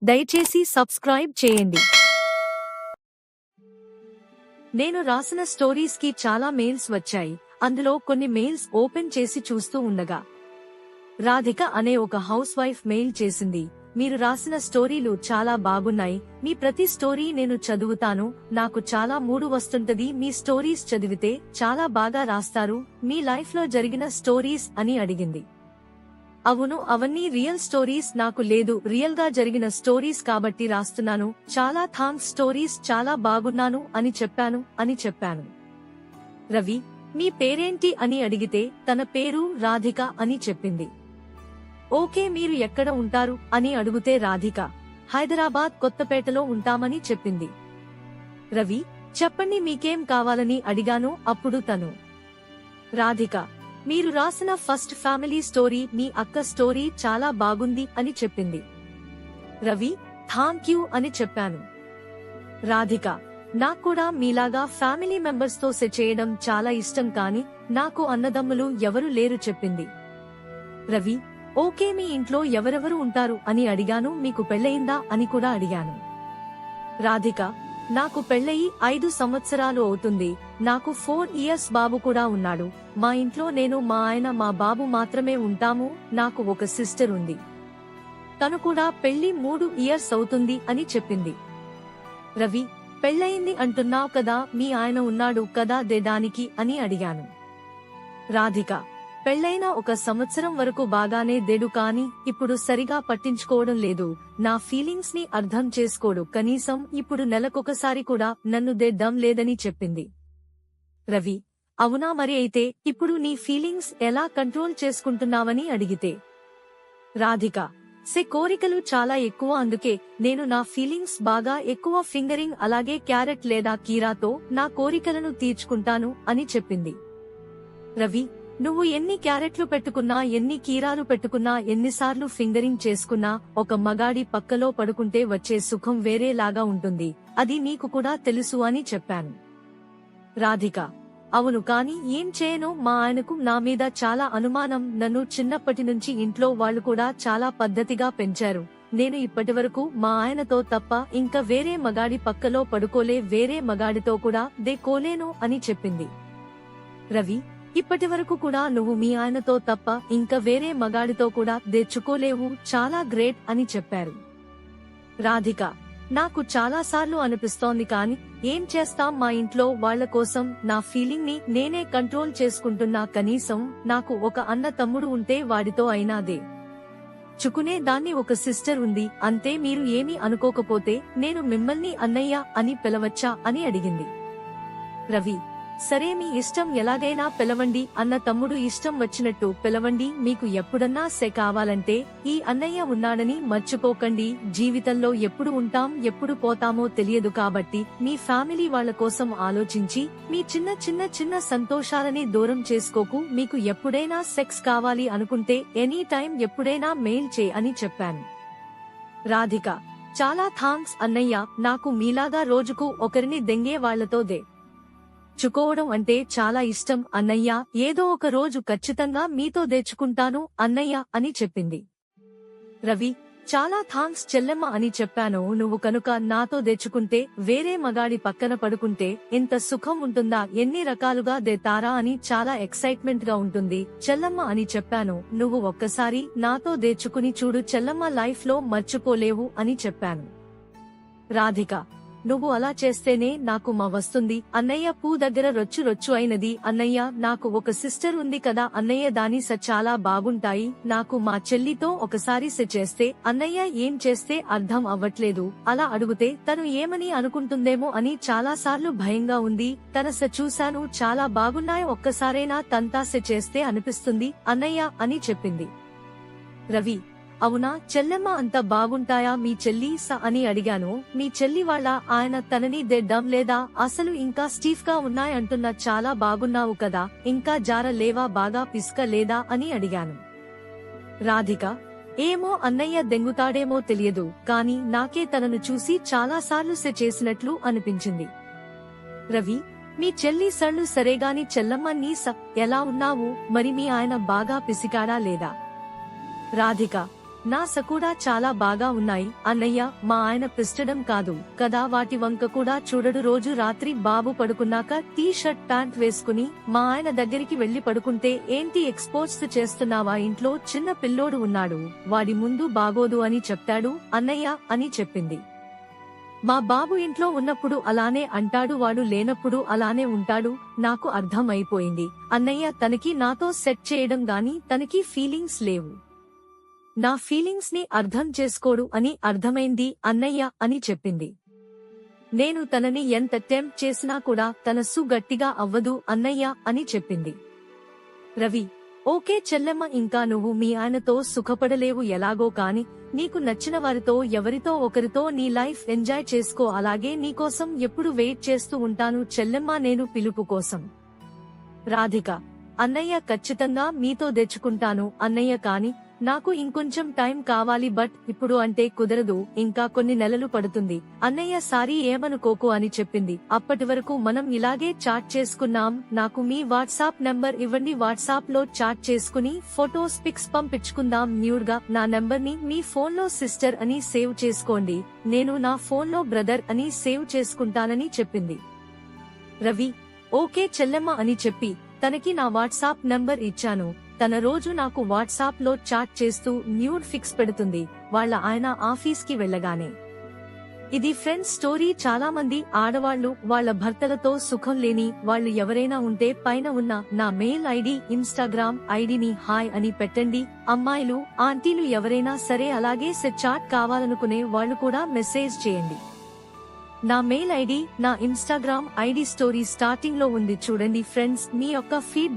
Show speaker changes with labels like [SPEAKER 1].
[SPEAKER 1] దయచేసి సబ్స్క్రైబ్ చేయండి. నేను రాసిన స్టోరీస్ కి చాలా మెయిల్స్ వచ్చాయి. అందులో కొన్ని మెయిల్స్ ఓపెన్ చేసి చూస్తూ ఉండగా రాధిక అనే ఒక హౌస్ వైఫ్ మెయిల్ చేసింది. మీరు రాసిన స్టోరీలు చాలా బాగున్నాయి. మీ ప్రతి స్టోరీ నేను చదువుతాను. నాకు చాలా మూడు వస్తుంటది. మీ స్టోరీస్ చదివితే చాలా బాగా రాస్తారు. మీ లైఫ్ లో జరిగిన స్టోరీస్ అని అడిగింది. అవును, అవన్నీ రియల్ స్టోరీస్. నాకు లేదు, రియల్ గా జరిగిన స్టోరీస్ కాబట్టి రాస్తున్నాను. చాలా థాంక్స్, స్టోరీస్ చాలా బాగున్నాను అని చెప్పాను. రవి, మీ పేరేంటి అని అడిగితే తన పేరు రాధిక అని చెప్పింది. ఓకే, మీరు ఎక్కడ ఉంటారు అని అడిగితే రాధిక హైదరాబాద్ కొత్తపేటలో ఉంటామని చెప్పింది. రవి, చెప్పండి మీకేం కావాలని అడిగాను. అప్పుడు తను రాధిక, మీరు రాసిన ఫస్ట్ ఫ్యామిలీ స్టోరీ, మీ అక్క స్టోరీ చాలా బాగుంది అని చెప్పింది. రవి, థాంక్ యూ అని చెప్పాను. రాధిక, నాక్కూడా మీలాగా ఫ్యామిలీ మెంబర్స్ తో సెట్ చేయడం చాలా ఇష్టం, కానీ నాకు అన్నదమ్ములు ఎవరు లేరు చెప్పింది. రవి, ఓకే, మీ ఇంట్లో ఎవరెవరు ఉంటారు అని అడిగాను. మీకు పెళ్లయిందా అని కూడా అడిగాను. రాధిక, నాకు పెళ్లయి 5 సంవత్సరాలు అవుతుంది. నాకు 4 ఇయర్స్ బాబు కూడా ఉన్నాడు. మా ఇంట్లో నేను, మా ఆయన, మా బాబు మాత్రమే ఉంటాము. నాకు ఒక సిస్టర్ ఉంది. తను కూడా పెళ్లి 3 ఇయర్స్ అవుతుంది అని చెప్పింది. రవి, పెళ్లయింది అంటున్నావు కదా, మీ ఆయన ఉన్నాడు కదా దేడానికి అని అడిగాను. రాధిక, పెళ్లైన 1 సంవత్సరం వరకు బాగానే దేడు, కానీ ఇప్పుడు సరిగా పట్టించుకోవడం లేదు. నా ఫీలింగ్స్ ని అర్థం చేసుకోడు. కనీసం ఇప్పుడు నెలకొకసారి కూడా నన్ను దేడ్డం లేదని చెప్పింది. రవి, అవునా, మరి అయితే ఇప్పుడు నీ ఫీలింగ్స్ ఎలా కంట్రోల్ చేసుకుంటున్నావని అడిగితే రాధిక, కోరికలు చాలా ఎక్కువ, అందుకే నేను నా ఫీలింగ్స్ బాగా ఎక్కువ ఫింగరింగ్, అలాగే క్యారెట్ లేదా కీరాతో నా కోరికలను తీర్చుకుంటాను అని చెప్పింది. రవి, నువ్వు ఎన్ని క్యారెట్లు పెట్టుకున్నా, ఎన్ని కీరాలు పెట్టుకున్నా, ఎన్నిసార్లు ఫింగరింగ్ చేసుకున్నా, ఒక మగాడి పక్కలో పడుకుంటే వచ్చే సుఖం వేరేలాగా ఉంటుంది. అది నీకు కూడా తెలుసు అని చెప్పాను. రాధిక, అవును, కానీ ఏం చేయను, మా ఆయనకు నా మీద చాలా అనుమానం. నన్ను చిన్నప్పటి నుంచి ఇంట్లో వాళ్ళు కూడా చాలా పద్ధతిగా పెంచారు. నేను ఇప్పటివరకు మా ఆయనతో తప్ప ఇంకా వేరే మగాడి పక్కలో పడుకోలే, వేరే మగాడితో కూడా దేకోలేను అని చెప్పింది. రవి, ఇప్పటివరకు కూడా నువ్వు మీ ఆయనతో తప్ప ఇంకా వేరే మగాడితో కూడా దేచుకోలేవు, చాలా గ్రేట్ అని చెప్పారు. రాధిక, నాకు చాలాసార్లు అనిపిస్తోంది, కానీ ఏం చేస్తాం, మా ఇంట్లో వాళ్ల కోసం నా ఫీలింగ్ ని నేనే కంట్రోల్ చేసుకుంటున్నా. కనీసం నాకు ఒక అన్న తమ్ముడు ఉంటే వాడితో అయినాదే చుకునే దాన్ని. ఒక సిస్టర్ ఉంది అంతే. మీరు ఏమీ అనుకోకపోతే నేను మిమ్మల్ని అన్నయ్య అని పిలవచ్చా అని అడిగింది. రవి, సరే, మీ ఇష్టం, ఎలాగైనా పిలవండి. అన్న తమ్ముడు ఇష్టం వచ్చినట్టు పిలవండి. మీకు ఎప్పుడన్నా కావాలంటే ఈ అన్నయ్య ఉన్నాడని మర్చిపోకండి. జీవితంలో ఎప్పుడు ఉంటాం, ఎప్పుడు పోతామో తెలియదు, కాబట్టి మీ ఫ్యామిలీ వాళ్ల కోసం ఆలోచించి మీ చిన్న సంతోషాలని దూరం చేసుకోకు. మీకు ఎప్పుడైనా సెక్స్ కావాలి అనుకుంటే ఎనీ టైం ఎప్పుడైనా మెయిల్ చే అని చెప్పాను. రాధిక, చాలా థాంక్స్ అన్నయ్య. నాకు మీలాగా రోజుకు ఒకరిని దెంగే వాళ్లతో చుకోవడం అంటే చాలా ఇష్టం అన్నయ్య. ఏదో ఒక రోజు ఖచ్చితంగా మీతో దేచుకుంటాను అన్నయ్య అని చెప్పింది. రవి, చాలా థాంక్స్ చెల్లెమ్మ అని చెప్పాను. నువ్వు కనుక నాతో దేచుకుంటే, వేరే మగాడి పక్కన పడుకుంటే ఎంత సుఖం ఉంటుందా, ఎన్ని రకాలుగా దేతారా అని చాలా ఎక్సైట్మెంట్ గా ఉంటుంది చెల్లమ్మ అని చెప్పాను. నువ్వు ఒక్కసారి నాతో దేచుకుని చూడు చెల్లమ్మ, లైఫ్ లో మర్చిపోలేవు అని చెప్పాను. రాధిక, నువ్వు అలా చేస్తేనే నాకు మా వస్తుంది అన్నయ్య. పూ దగ్గర రొచ్చు అయినది అన్నయ్య. నాకు ఒక సిస్టర్ ఉంది కదా అన్నయ్య, దాని చాలా బాగుంటాయి. నాకు మా చెల్లితో ఒకసారి చేస్తే అన్నయ్య ఏం చేస్తే అర్థం అవ్వట్లేదు. అలా అడిగితే తను ఏమని అనుకుంటుందేమో అని చాలాసార్లు భయంగా ఉంది. తన చూశాను, చాలా బాగున్నాయి. ఒక్కసారైనా తంతా చేస్తే అనిపిస్తుంది అన్నయ్య అని చెప్పింది. రవి, అవునా చెల్లెమ్మ, అంత బాగుంటాయా మీ చెల్లి అని అడిగాను. మీ చెల్లి వాళ్ళ ఆయన తనని దేడ్డం లేదా, అసలు ఇంకా స్టీఫ్ గా ఉన్నాయంటున్నా. చాలా బాగున్నావు కదా, ఇంకా జార లేవా, బాగా పిస్క లేదా అని అడిగాను. రాధిక, ఏమో అన్నయ్య దెంగుతాడేమో తెలియదు, కానీ నాకే తనను చూసి చాలాసార్లు చేసినట్లు అనిపించింది. రవి, మీ చెల్లి సళ్ళు సరేగాని చెల్లమ్మ, నీ ఎలా ఉన్నావు, మరి మీ ఆయన బాగా పిసికాడా లేదా? రాధిక, నా కూడా చాలా బాగా ఉన్నాయి అన్నయ్య. మా ఆయన పిస్టడం కాదు కదా, వాటి వంక కూడా చూడడు. రోజు రాత్రి బాబు పడుకున్నాక టీ షర్ట్ ప్యాంట్ వేసుకుని మా ఆయన దగ్గరికి వెళ్లి పడుకుంటే, ఏంటి ఎక్స్పోజ్ చేస్తున్నావా, ఇంట్లో చిన్న పిల్లోడు ఉన్నాడు, వాడి ముందు బాగోదు అని చెప్తాడు అన్నయ్య అని చెప్పింది. మా బాబు ఇంట్లో ఉన్నప్పుడు అలానే అంటాడు, వాడు లేనప్పుడు అలానే ఉంటాడు. నాకు అర్థం అయిపోయింది అన్నయ్య, తనకి నాతో సెట్ చేయడం గాని తనకి ఫీలింగ్స్ లేవు, నా ఫీలింగ్స్ ని అర్థం చేసుకోడు అని అర్థమైంది అన్నయ్య అని చెప్పింది. నేను తనని ఎంత టెంప్ట్ చేసినా కూడా తనసు గట్టిగా అవ్వదు అన్నయ్య అని చెప్పింది. రవి: ఓకే చెల్లెమ్మ, ఇంకా నువ్వు మీ ఆయనతో సుఖపడలేవు ఎలాగో కాని, నీకు నచ్చిన వారితో ఎవరితో ఒకరితో నీ లైఫ్ ఎంజాయ్ చేసుకో. అలాగే నీకోసం ఎప్పుడు వెయిట్ చేస్తూ ఉంటాను చెల్లెమ్మ, నేను పిలుపు కోసం. రాధిక: అన్నయ్య ఖచ్చితంగా మీతో తెచ్చుకుంటాను అన్నయ్య, కాని నాకు ఇంకొంచెం టైం కావాలి, బట్ ఇప్పుడు అంటే కుదరదు, ఇంకా కొన్ని నెలలు పడుతుంది అన్నయ్య, సారీ ఏమనుకోకు అని చెప్పింది. అప్పటి వరకు మనం ఇలాగే చాట్ చేసుకున్నాం, నాకు మీ వాట్సాప్ నంబర్ ఇవ్వండి, వాట్సాప్ లో చాట్ చేసుకుని ఫొటోస్ పిక్స్ పంపించుకుందాం న్యూడ్ గా. నా నంబర్ ని మీ ఫోన్ లో సిస్టర్ అని సేవ్ చేసుకోండి, నేను నా ఫోన్ లో బ్రదర్ అని సేవ్ చేసుకుంటానని చెప్పింది. రవి: ఓకే చెల్లెమ్మ అని చెప్పి తనకి నా వాట్సాప్ నంబర్ ఇచ్చాను. తన రోజు నాకు వాట్సాప్ లో చాట్ చేస్తూ న్యూడ్ ఫిక్స్ పెడుతుంది వాళ్ళ ఆయన ఆఫీస్ కి వెళ్లగానే. ఇది ఫ్రెండ్స్ స్టోరీ. చాలా మంది ఆడవాళ్లు వాళ్ళ భర్తలతో సుఖం లేని వాళ్ళు ఎవరైనా ఉంటే పైన ఉన్న నా మెయిల్ ఐడి, ఇన్స్టాగ్రామ్ ఐడిని హాయ్ అని పెట్టండి. అమ్మాయిలు, ఆంటీలు ఎవరైనా సరే, అలాగే చాట్ కావాలనుకునే వాళ్ళు కూడా మెసేజ్ చేయండి. నా మెయిల్ ఐడి, నా ఇన్స్టాగ్రామ్ ఐడి స్టోరీ స్టార్టింగ్ లో ఉంది చూడండి ఫ్రెండ్స్. మీ యొక్క ఫీడ్బ్యాక్